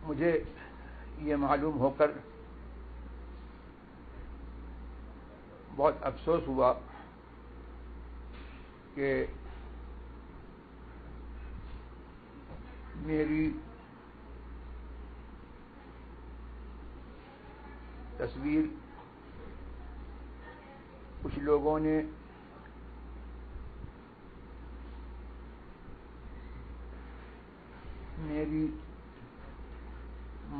مجھے یہ معلوم ہو کر بہت افسوس ہوا کہ میری تصویر کچھ لوگوں نے میری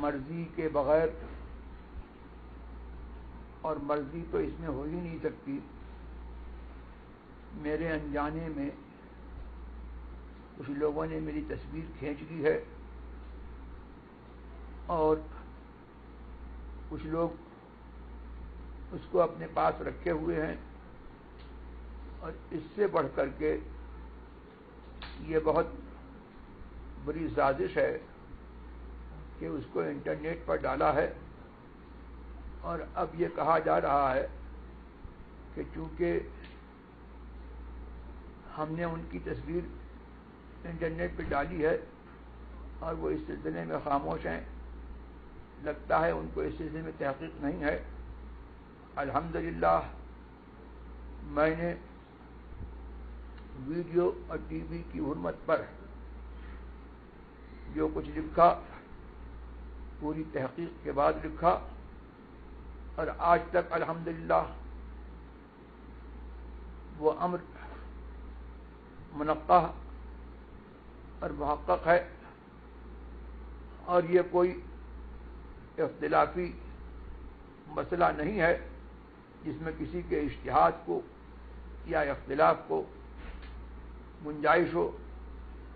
مرضی کے بغیر، اور مرضی تو اس میں ہو ہی نہیں سکتی، میرے انجانے میں کچھ لوگوں نے میری تصویر کھینچ لی ہے، اور کچھ لوگ اس کو اپنے پاس رکھے ہوئے ہیں، اور اس سے بڑھ کر کے یہ بہت بڑی سازش ہے کہ اس کو انٹرنیٹ پر ڈالا ہے، اور اب یہ کہا جا رہا ہے کہ چونکہ ہم نے ان کی تصویر انٹرنیٹ پہ ڈالی ہے اور وہ اس سلسلے میں خاموش ہیں، لگتا ہے ان کو اس سلسلے میں تحقیق نہیں ہے۔ الحمدللہ میں نے ویڈیو اور ٹی وی کی حرمت پر جو کچھ لکھا پوری تحقیق کے بعد لکھا، اور آج تک الحمدللہ وہ امر منقح اور محقق ہے، اور یہ کوئی اختلافی مسئلہ نہیں ہے جس میں کسی کے اجتہاد کو یا اختلاف کو گنجائش ہو،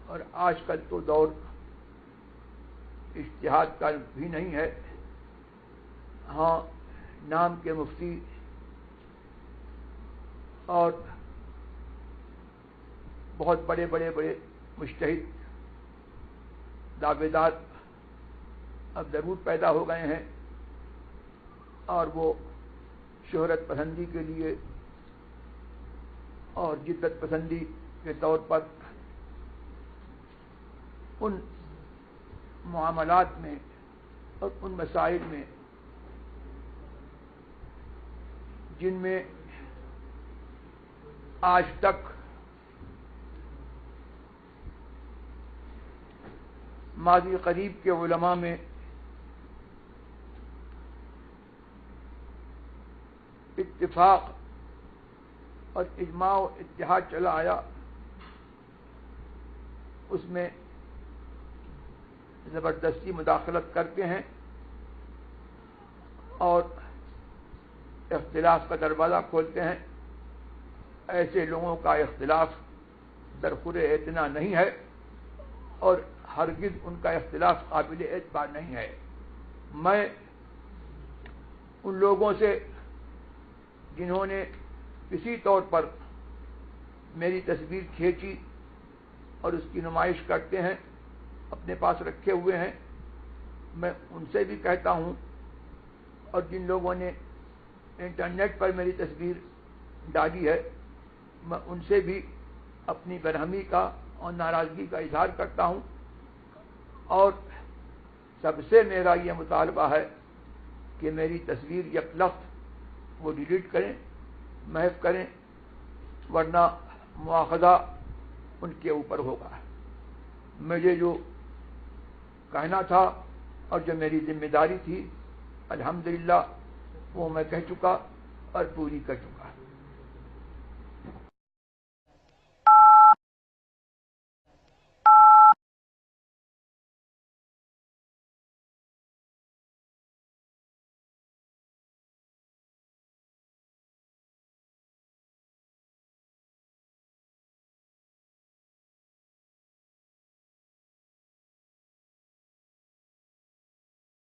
اور آج کل تو دور اجتہاد کا بھی نہیں ہے۔ ہاں، نام کے مفتی اور بہت بڑے مجتہد دعوے دار اب ضرور پیدا ہو گئے ہیں، اور وہ شہرت پسندی کے لیے اور جدت پسندی کے طور پر ان معاملات میں اور ان مسائل میں جن میں آج تک ماضی قریب کے علماء میں اتفاق اور اجماع و اتحاد چلا آیا، اس میں زبردستی مداخلت کرتے ہیں اور اختلاف کا دروازہ کھولتے ہیں۔ ایسے لوگوں کا اختلاف درخور اعتنا نہیں ہے، اور ہرگز ان کا اختلاف قابل اعتبار نہیں ہے۔ میں ان لوگوں سے جنہوں نے کسی طور پر میری تصویر کھینچی اور اس کی نمائش کرتے ہیں، اپنے پاس رکھے ہوئے ہیں، میں ان سے بھی کہتا ہوں، اور جن لوگوں نے انٹرنیٹ پر میری تصویر ڈالی ہے، میں ان سے بھی اپنی برہمی کا اور ناراضگی کا اظہار کرتا ہوں، اور سب سے میرا یہ مطالبہ ہے کہ میری تصویر یکلخت وہ ڈیلیٹ کریں، محو کریں، ورنہ مواخذہ ان کے اوپر ہوگا۔ مجھے جو کہنا تھا اور جو میری ذمہ داری تھی، الحمدللہ وہ میں کہہ چکا اور پوری کر چکا۔